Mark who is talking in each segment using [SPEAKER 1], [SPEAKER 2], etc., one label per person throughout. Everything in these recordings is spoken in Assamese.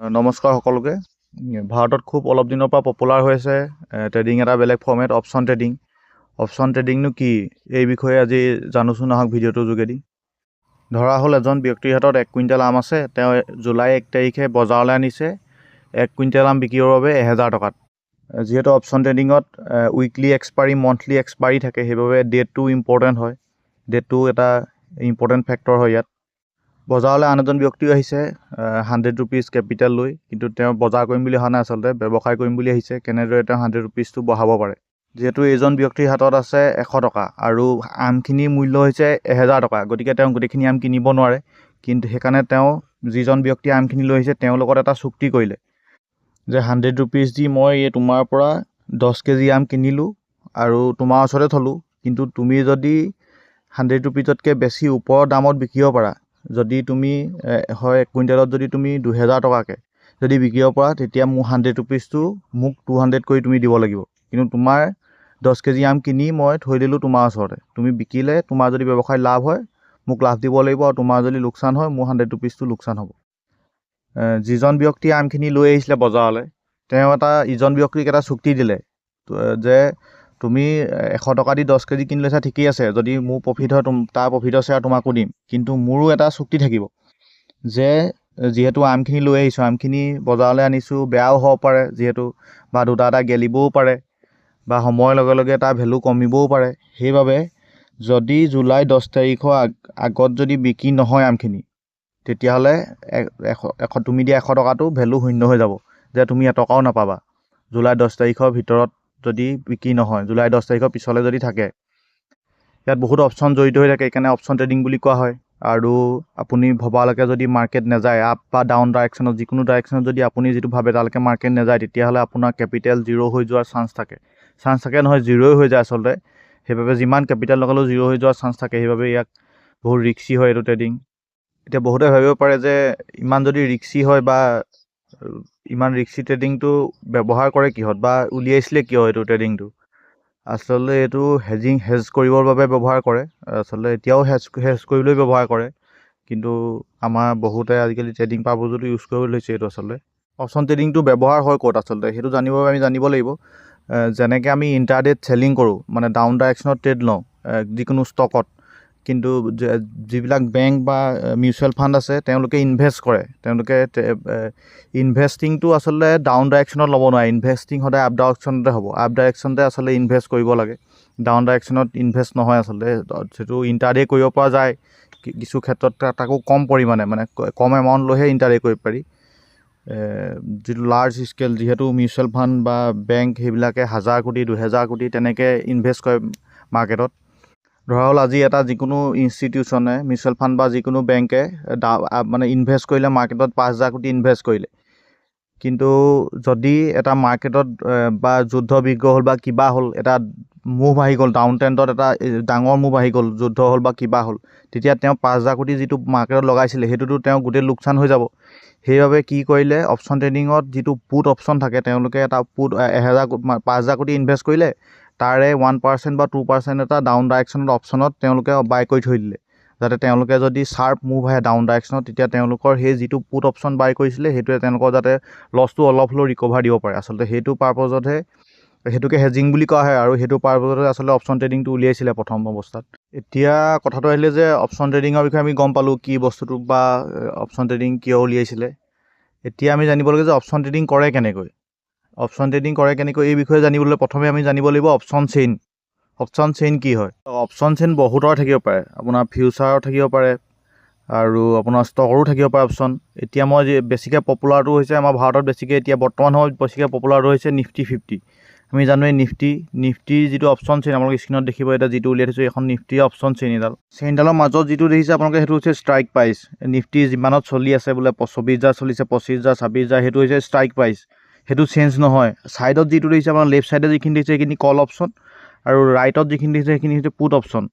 [SPEAKER 1] নমস্কাৰ সকলোকে। ভাৰতত খুব অলপ দিনৰ পৰা পপুলাৰ হৈছে ট্ৰেডিং এটা বেলেগ ফৰ্মেট অপশ্যন ট্ৰেডিং। অপশ্যন ট্ৰেডিংনো কি এই বিষয়ে আজি জানোচোন আহক ভিডিঅ'টোৰ যোগেদি। ধৰা হ'ল এজন ব্যক্তিৰ হাতত 1 কুইণ্টেল আম আছে। তেওঁ জুলাই 1 তাৰিখে বজাৰলৈ আনিছে 1 কুইণ্টেল আম বিকিবৰ বাবে 1000 টকাত। যিহেতু অপশ্যন ট্ৰেডিঙত উইকলি এক্সপায়াৰী মন্থলি এক্সপায়াৰী থাকে, সেইবাবে ডেটটো ইম্পৰ্টেণ্ট হয়। ডেটটো এটা ইম্পৰ্টেণ্ট ফেক্টৰ হয় ইয়াত। বজাৰলৈ আন এজন ব্যক্তিও আহিছে 100 ৰুপিজ কেপিটেল লৈ, কিন্তু তেওঁ বজাৰ কৰিম বুলি অহা নাই, আচলতে ব্যৱসায় কৰিম বুলি আহিছে। কেনেদৰে তেওঁ 100 ৰুপিজটো বঢ়াব পাৰে। যিহেতু এইজন ব্যক্তিৰ হাতত আছে 100 টকা আৰু আমখিনিৰ মূল্য হৈছে 1000 টকা, গতিকে তেওঁ গোটেইখিনি আম কিনিব নোৱাৰে। কিন্তু সেইকাৰণে তেওঁ যিজন ব্যক্তিয়ে আমখিনি লৈ আহিছে তেওঁৰ লগত এটা চুক্তি কৰিলে যে 100 ৰুপিজ দি মই তোমাৰ পৰা 10 কেজি আম কিনিলোঁ আৰু তোমাৰ ওচৰতে থলোঁ, কিন্তু তুমি যদি 100 ৰুপিজতকৈ বেছি ওপৰৰ দামত বিকিব পাৰা, যদি তুমি হয় 1 কুইণ্টেলত যদি তুমি 2000 টকাকৈ যদি বিকিব পৰা, তেতিয়া মোৰ 100 ৰুপিজটো মোক 200 কৰি তুমি দিব লাগিব। কিন্তু তোমাৰ 10 কেজি আম কিনি মই থৈ দিলোঁ তোমাৰ ওচৰতে, তুমি বিকিলে তোমাৰ যদি ব্যৱসায় লাভ হয় মোক লাভ দিব লাগিব, আৰু তোমাৰ যদি লোকচান হয় মোৰ 100 ৰুপিজটো লোকচান হ'ব। যিজন ব্যক্তিয়ে আমখিনি লৈ আহিছিলে বজাৰলৈ, তেওঁ ইজন ব্যক্তিক এটা চুক্তি দিলে যে তুমি 100 টকা দি 10 কেজি কিনি লৈছা, ঠিকেই আছে, যদি মোৰ প্ৰফিট হয় তাৰ প্ৰফিটৰ শ্বেয়াৰ তোমাকো দিম। কিন্তু মোৰো এটা চুক্তি থাকিব যে যিহেতু আমখিনি লৈ আহিছোঁ, আমখিনি বজাৰলৈ আনিছোঁ, বেয়াও হ'ব পাৰে যিহেতু, বা দুটা এটা গেলিবও পাৰে, বা সময়ৰ লগে লগে তাৰ ভেলু কমিবও পাৰে। সেইবাবে যদি জুলাই 10 তাৰিখৰ আগত যদি বিক্ৰী নহয় আমখিনি, তেতিয়াহ'লে তুমি দিয়া 100 টকাটো ভেলু শূন্য হৈ যাব, যে তুমি এটকাও নাপাবা জুলাই 10 তাৰিখৰ ভিতৰত যদি বিক্ৰী নহয়, জুলাই 10 তাৰিখৰ পিছলৈ যদি থাকে। ইয়াত বহুত অপশ্যন জড়িত হৈ থাকে, সেইকাৰণে অপশ্যন ট্ৰেডিং বুলি কোৱা হয়। আৰু আপুনি ভবালৈকে যদি মাৰ্কেট নাযায়, আপ বা ডাউন ডাইৰেকশ্যনত, যিকোনো ডাইৰেকশ্যনত যদি আপুনি যিটো ভাবে তালৈকে মাৰ্কেট নাযায়, তেতিয়াহ'লে আপোনাৰ কেপিটেল জিৰ' হৈ যোৱাৰ চান্স থাকে নহয়, জিৰ'ই হৈ যায় আচলতে। সেইবাবে যিমান কেপিটেল লগালেও জিৰ' হৈ যোৱাৰ চান্স থাকে, সেইবাবে ইয়াক বহুত ৰিক্সি হয় এইটো ট্ৰেডিং। এতিয়া বহুতে ভাবিব পাৰে যে ইমান যদি ৰিক্সি হয় বা ইমান ৰিক্সি ট্ৰেডিংটো ব্যৱহাৰ কৰে কিহত, বা উলিয়াইছিলে কিয় এইটো ট্ৰেডিংটো। আচলতে এইটো হেজ কৰিবৰ বাবে ব্যৱহাৰ কৰে। আচলতে এতিয়াও হেজ কৰিবলৈ ব্যৱহাৰ কৰে, কিন্তু আমাৰ বহুতে আজিকালি ট্ৰেডিং পাৰপজতো ইউজ কৰিব লৈছে এইটো। আচলতে অপশ্যন ট্ৰেডিংটো ব্যৱহাৰ হয় ক'ত, আচলতে সেইটো আমি জানিব লাগিব। যেনেকৈ আমি ইণ্টাৰডেত চেলিং কৰোঁ, মানে ডাউন ডাইৰেকশ্যনত ট্ৰেড লওঁ যিকোনো ষ্টকত, কিন্তু যিবিলাক বেংক বা মিউচুৱেল ফাণ্ড আছে তেওঁলোকে ইনভেষ্ট কৰে। তেওঁলোকে ইনভেষ্টিংটো আচলতে ডাউন ডাইৰেকশ্যনত ল'ব নোৱাৰে। ইনভেষ্টিং সদায় আপ ডাইৰেকশ্যনতে হ'ব। আপ ডাইৰেকশ্যনতে আচলতে ইনভেষ্ট কৰিব লাগে, ডাউন ডাইৰেকশ্যনত ইনভেষ্ট নহয় আচলতে। যিটো ইণ্টাৰডে কৰিব পৰা যায় কিছু ক্ষেত্ৰত, তাকো কম পৰিমাণে, মানে কম এমাউণ্ট লৈহে ইণ্টাৰডে কৰিব পাৰি। যিটো লাৰ্জ স্কেল, যিহেতু মিউচুৱেল ফাণ্ড বা বেংক সেইবিলাকে 1000 কোটি 2000 কোটি তেনেকৈ ইনভেষ্ট কৰে মাৰ্কেটত। ধৰা হ'ল আজি এটা যিকোনো ইনষ্টিটিউশ্যনে, মিউচুৱেল ফাণ্ড বা যিকোনো বেংকে মানে ইনভেষ্ট কৰিলে মাৰ্কেটত 5000 কোটি ইনভেষ্ট কৰিলে, কিন্তু যদি এটা মাৰ্কেটত বা যুদ্ধ বিগ্ৰহ হ'ল বা কিবা হ'ল, এটা মুভ আহি গ'ল, ডাউন ট্ৰেণ্ডত এটা ডাঙৰ মুভ আহি গ'ল, যুদ্ধ হ'ল বা কিবা হ'ল, তেতিয়া তেওঁ 5000 কোটি যিটো মাৰ্কেটত লগাইছিলে সেইটোতো তেওঁ গোটেই লোকচান হৈ যাব। সেইবাবে কি কৰিলে, অপশ্যন ট্ৰেডিঙত যিটো পুট অপশ্যন থাকে, তেওঁলোকে এটা পুট 5000 কোটি ইনভেষ্ট কৰিলে, তাৰে 1% বা 2% এটা ডাউন ডাইৰেকশ্যনত অপশ্যনত তেওঁলোকে বাই কৰি থৈ দিলে, যাতে তেওঁলোকে যদি শ্বাৰ্প মুভ আহে ডাউন ডাইৰেকশ্যনত, তেতিয়া তেওঁলোকৰ সেই যিটো পুট অপশ্যন বাই কৰিছিলে সেইটোৱে তেওঁলোকৰ যাতে লছটো অলপ হ'লেও ৰিকভাৰ দিব পাৰে। আচলতে সেইটো পাৰপজতহে, সেইটোকে হেজিং বুলি কোৱা হয়, আৰু সেইটো পাৰপজতে আচলতে অপশ্যন ট্ৰেডিংটো উলিয়াইছিলে প্ৰথম অৱস্থাত। এতিয়া কথাটো আহিলে যে অপশ্যন ট্ৰেডিঙৰ বিষয়ে আমি গম পালোঁ কি বস্তুটো, বা অপশ্যন ট্ৰেডিং কিয় উলিয়াইছিলে। এতিয়া আমি জানিব লাগে যে অপশ্যন ট্ৰেডিং কৰে কেনেকৈ। এই বিষয়ে জানিবলৈ প্ৰথমে আমি জানিব লাগিব অপশ্যন চেইন। অপশ্যন চেইন কি হয়? অপশ্যন চেইন বহুতৰ থাকিব পাৰে, আপোনাৰ ফিউচাৰৰ থাকিব পাৰে আৰু আপোনাৰ ষ্টকৰো থাকিব পাৰে অপশ্যন। এতিয়া মই বেছিকৈ পপুলাৰটো হৈছে আমাৰ ভাৰতত, এতিয়া বৰ্তমান সময়ত বেছিকৈ পপুলাৰটো হৈছে নিফটি 50। আমি জানো এই নিফটিৰ যিটো অপশ্যন চেইন আপোনালোকে স্ক্ৰীণত দেখিব, এতিয়া যিটো উলিয়াই থৈছোঁ এখন নিফটিৰ অপশ্যন চেইনডালৰ মাজত যিটো দেখিছে আপোনালোকে, সেইটো হৈছে ষ্ট্ৰাইক প্ৰাইচ। নিফটি যিমানত চলি আছে, বোলে 24000 চলিছে, 25000 26000, সেইটো হৈছে ষ্ট্ৰাইক প্ৰাইচ, সেইটো চেঞ্জ নহয়। ছাইডত যিটো দেখিছে আপোনাৰ, লেফ্ট ছাইডে যিখিনি দেখিছে সেইখিনি কল অপশ্যন, আৰু ৰাইটত যিখিনি দেখিছে সেইখিনি হৈছে পুট অপশ্যন।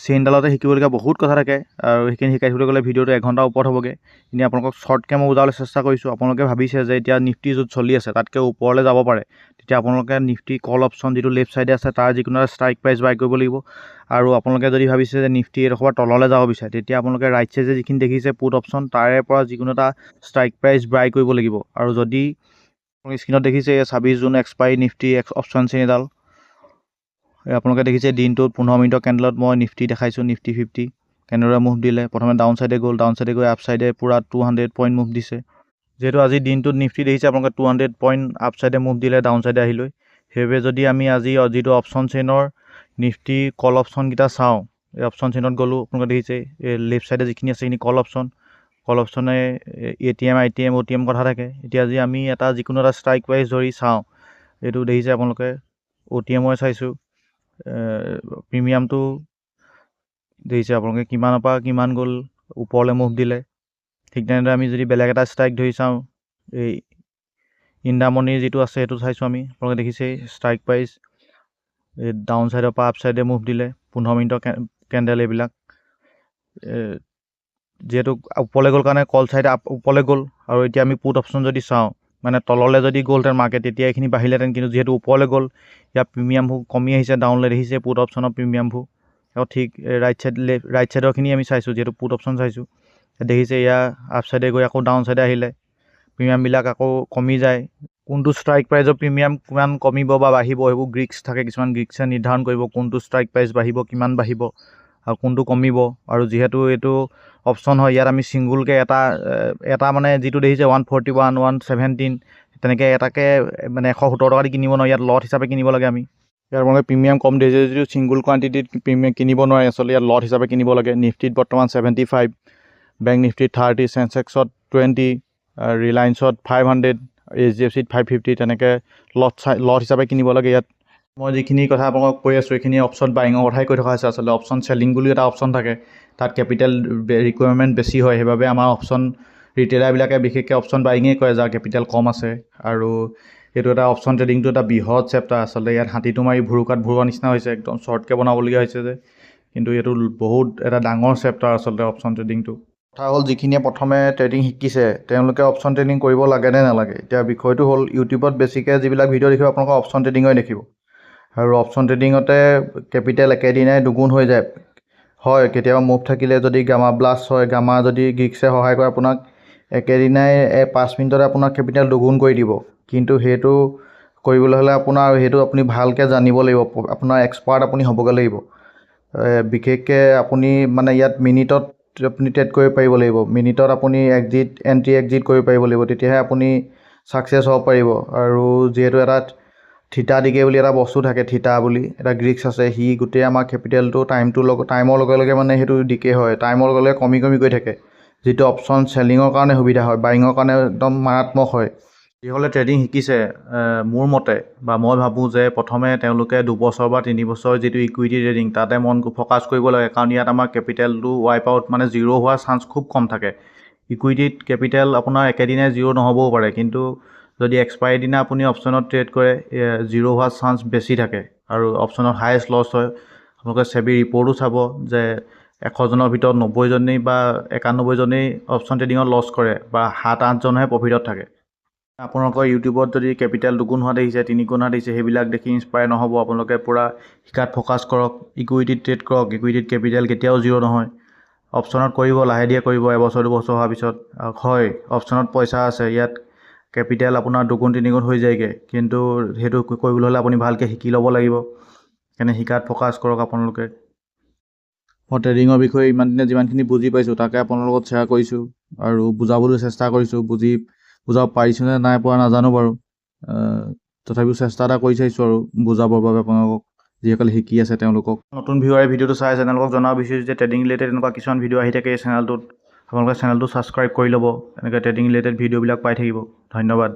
[SPEAKER 1] চেইনডালতে শিকিবলগীয়া বহুত কথা থাকে, আৰু সেইখিনি শিকাই থাকিবলৈ গ'লে ভিডিঅ'টো 1 ঘণ্টাৰ ওপৰত হ'বগৈ। এনেই আপোনালোকক শ্বৰ্টকৈ মই বুজাবলৈ চেষ্টা কৰিছোঁ। আপোনালোকে ভাবিছে যে এতিয়া নিফটি য'ত চলি আছে তাতকৈ ওপৰলৈ যাব পাৰে, তেতিয়া আপোনালোকে নিফটি কল অপশ্যন যিটো লেফ্ট ছাইডে আছে তাৰ যিকোনো এটা ষ্ট্ৰাইক প্ৰাইচ বাই কৰিব লাগিব। আৰু আপোনালোকে যদি ভাবিছে যে নিফটি এডোখৰ তললৈ যাব বিচাৰে তেতিয়া আপোনালোকে ৰাইট ছাইডে যিখিনি দেখিছে পুট অপশ্যন তাৰে পৰা যিকোনো এটা ষ্ট্ৰাইক প্ৰাইচ বাই কৰিব লাগিব। আৰু যদি স্ক্ৰীনত দেখিছে 26 June expiry Nifty option chain এডাল আপোনালোকে দেখিছে দিনটোত 15 মিনিটৰ কেণ্ডেলত মই নিফটি দেখাইছোঁ। নিফটি 50 কেনেদৰে মুভ দিলে, প্ৰথমে ডাউন ছাইডে গ'ল, ডাউন ছাইডে গৈ আপ ছাইডে পূৰা 200 পইণ্ট মুভ দিছে। যিহেতু আজি দিনটোত নিফটি দেখিছে আপোনালোকে 200 পইণ্ট আপ ছাইডে মুভ দিলে, ডাউন ছাইডে আহিলৈ। সেইবাবে যদি আমি আজি যিটো অপশ্যন চেইনৰ নিফটি কল অপশ্যনকেইটা চাওঁ, এই অপশ্যন চেইনত গ'লোঁ, আপোনালোকে দেখিছে এই লেফ্ট ছাইডে যিখিনি আছে সেইখিনি কল অপশ্যনে ATM ITM OTM কথা থাকে। এতিয়া আজি আমি যিকোনো এটা ষ্ট্ৰাইক প্ৰাইচ ধৰি চাওঁ, এইটো দেখিছে আপোনালোকে OTM চাইছোঁ, প্ৰিমিয়ামটো দেখিছে আপোনালোকে কিমানৰ পৰা কিমান গ'ল, ওপৰলৈ মুভ দিলে। ঠিক তেনেদৰে আমি যদি বেলেগ এটা ষ্ট্ৰাইক ধৰি চাওঁ, এই ইণ্ডামনিৰ যিটো আছে সেইটো চাইছোঁ আমি, আপোনালোকে দেখিছে ষ্ট্ৰাইক প্ৰাইচ এই ডাউন ছাইডৰ পৰা আপ ছাইডে মুভ দিলে, 15 মিনিটৰ কেণ্ডেল এইবিলাক। যিহেতু ওপৰলৈ গ'ল কাৰণে কল ছাইডে ওপৰলৈ গ'ল। আৰু এতিয়া আমি পুট অপশ্যন যদি চাওঁ, মানে তললৈ যদি গ'লহেঁতেন মাৰ্কেট তেতিয়া এইখিনি বাঢ়িলেহেঁতেন, কিন্তু যিহেতু ওপৰলৈ গ'ল ইয়াৰ প্ৰিমিয়ামবোৰ কমি আহিছে, ডাউনলৈ দেখিছে পুট অপশ্যনৰ প্ৰিমিয়ামবোৰ। আৰু ঠিক ৰাইট ছাইডৰখিনি আমি চাইছোঁ, যিহেতু পুট অপশ্যন চাইছোঁ, দেখিছে ইয়াৰ আপ ছাইডে গৈ আকৌ ডাউন ছাইডে আহিলে, প্ৰিমিয়ামবিলাক আকৌ কমি যায়। কোনটো ষ্ট্ৰাইক প্ৰাইজৰ প্ৰিমিয়াম কিমান কমিব বা বাঢ়িব সেইবোৰ গ্ৰীক্স থাকে, কিছুমান গ্ৰীক্সে নিৰ্ধাৰণ কৰিব কোনটো ষ্ট্ৰাইক প্ৰাইচ বাঢ়িব, কিমান বাঢ়িব আৰু কোনটো কমিব। আৰু যিহেতু এইটো অপশ্যন হয়, ইয়াত আমি ছিংগুলকৈ এটা মানে যিটো দেখিছে 141, 117 তেনেকৈ এটাকে মানে 170 টকা দি কিনিব নোৱাৰি, ইয়াত লট হিচাপে কিনিব লাগে আমি। ইয়াৰ মানে প্ৰিমিয়াম কম দিছে যদিও ছিংগুল কোৱাণ্টিটিত প্ৰিমিয়াম কিনিব নোৱাৰে, আচলতে ইয়াত লট হিচাপে কিনিব লাগে। নিফটিত বৰ্তমান 75, বেংক নিফটিত 30, চেনচেক্সত 20, ৰিলায়েন্সত 500, HDFCত 550 তেনেকৈ লট হিচাপে কিনিব লাগে। ইয়াত মই যিখিনি কথা আপোনালোকক কৈ আছোঁ এইখিনি অপশ্যন বাইঙৰ কথাই কৈ থকা হৈছে। আচলতে অপশ্যন চেলিং বুলিও এটা অপশ্যন থাকে, তাত কেপিটেল ৰিকুৱাৰমেণ্ট বেছি হয়, সেইবাবে আমাৰ অপশ্যন ৰিটেইলাৰবিলাকে বিশেষকৈ অপশ্যন বাইঙেই কৰে যাৰ কেপিটেল কম আছে। আৰু এইটো এটা অপশ্যন ট্ৰেডিংটো এটা বৃহৎ চেপ্টাৰ। আচলতে ইয়াত হাতীটো মাৰি ভুৰুকাত ভৰোৱা নিচিনা হৈছে, একদম শ্বৰ্টকৈ বনাবলগীয়া হৈছে যে, কিন্তু এইটো বহুত এটা ডাঙৰ চেপ্টাৰ আচলতে অপশ্যন ট্ৰেডিংটো। কথা হ'ল যিখিনিয়ে প্ৰথমে ট্ৰেডিং শিকিছে তেওঁলোকে অপশ্যন ট্ৰেডিং কৰিব লাগে নে নালাগে। এতিয়া বিষয়টো হ'ল ইউটিউবত বেছিকৈ যিবিলাক ভিডিঅ' দেখিব আপোনালোকে অপশ্যন ট্ৰেডিঙে দেখিব, আৰু অপশ্যন ট্ৰেডিঙতে কেপিটেল একেদিনাই দুগুণ হৈ যায়। হয়, কেতিয়াবা মুভ থাকিলে যদি গামা ব্লাষ্ট হয়, গামা যদি গ্ৰীক্সে সহায় কৰে আপোনাক একেদিনাই 5 মিনিটতে আপোনাৰ কেপিটেল দুগুণ কৰি দিব। কিন্তু সেইটো কৰিবলৈ হ'লে সেইটো আপুনি ভালকৈ জানিব লাগিব, আপোনাৰ এক্সপাৰ্ট আপুনি হ'বগৈ লাগিব। বিশেষকৈ আপুনি মানে ইয়াত মিনিটত আপুনি ট্ৰেড কৰিব পাৰিব লাগিব, মিনিটত আপুনি এণ্ট্ৰি এক্সিট কৰিব পাৰিব লাগিব, তেতিয়াহে আপুনি ছাকচেছ হ'ব পাৰিব। আৰু যিহেতু এটা থিতা ডিকে বুলি এটা বস্তু থাকে, থিতা বুলি এটা গ্ৰীক্স আছে, সি গোটেই আমাৰ কেপিটেলটো টাইমৰ লগে লগে মানে সেইটো ডিকে হয়, টাইমৰ লগে লগে কমি কমি গৈ থাকে, যিটো অপশ্যন চেলিঙৰ কাৰণে সুবিধা হয়, বাইঙৰ কাৰণে একদম মাৰাত্মক হয়। যিসকলে ট্ৰেডিং শিকিছে মোৰ মতে বা মই ভাবোঁ যে প্ৰথমে তেওঁলোকে 2 বছৰ বা 3 বছৰ যিটো ইকুইটি ট্ৰেডিং তাতে মন ফ'কাছ কৰিব লাগে, কাৰণ ইয়াত আমাৰ কেপিটেলটো ৱাইপ আউট মানে জিৰ' হোৱাৰ চান্স খুব কম থাকে। ইকুইটিত কেপিটেল আপোনাৰ একেদিনাই জিৰ' নহ'বও পাৰে, কিন্তু যদি এক্সপায়াৰী দিনা আপুনি অপশ্যনত ট্ৰেড কৰে জিৰ' হোৱাৰ চান্স বেছি থাকে, আৰু অপশ্যনত হায়েষ্ট লছ হয়। আপোনালোকে চেবি ৰিপৰ্টো চাব যে 100 জনৰ ভিতৰত 90 জনেই বা 91 জনেই অপশ্যন ট্ৰেডিঙত লছ কৰে, বা 7-8 জনহে প্ৰফিটত থাকে। আপোনালোকৰ ইউটিউবত যদি কেপিটেল দুগুণ হোৱা দেখিছে, 3 গুণ হোৱা দেখিছে, সেইবিলাক দেখি ইনস্পায়াৰ নহ'ব। আপোনালোকে পূৰা শিকাত ফ'কাছ কৰক, ইকুইটিত ট্ৰেড কৰক। ইকুইটিত কেপিটেল কেতিয়াও জিৰ' নহয়। অপশ্যনত কৰিব, লাহে ধীৰে কৰিব, 1 বছৰ 2 বছৰ হোৱাৰ পিছত। হয়, অপশ্যনত পইচা আছে, ইয়াত কেপিটেল আপোনাৰ 2 গুণ 3 গুণ হৈ যায়গৈ, কিন্তু সেইটো কৰিবলৈ হ'লে আপুনি ভালকৈ শিকি ল'ব লাগিব। সেইকাৰণে শিকাত ফ'কাছ কৰক আপোনালোকে। মই ট্ৰেডিঙৰ বিষয়ে ইমান দিনে যিমানখিনি বুজি পাইছোঁ তাকে আপোনালোকৰ লগত শ্বেয়াৰ কৰিছোঁ, আৰু বুজাবলৈ চেষ্টা কৰিছোঁ। বুজাব পাৰিছোঁ নে নাই পৰা নাজানো বাৰু, তথাপিও চেষ্টা এটা কৰি চাইছোঁ আৰু বুজাবৰ বাবে আপোনালোকক, যিসকলে শিকি আছে তেওঁলোকক। নতুন ভিউৱাৰে ভিডিঅ'টো চাই আছে তেওঁলোকক জনাব বিচাৰিছোঁ যে ট্ৰেডিং ৰিলেটেড এনেকুৱা কিছুমান ভিডিঅ' আহি থাকে এই চেনেলটোত, আপোনালোকে চেনেলটো ছাবস্ক্ৰাইব কৰি ল'ব, এনেকৈ ট্ৰেডিং ৰিলেটেড ভিডিঅ'বিলাক পাই থাকিব। ধন্যবাদ।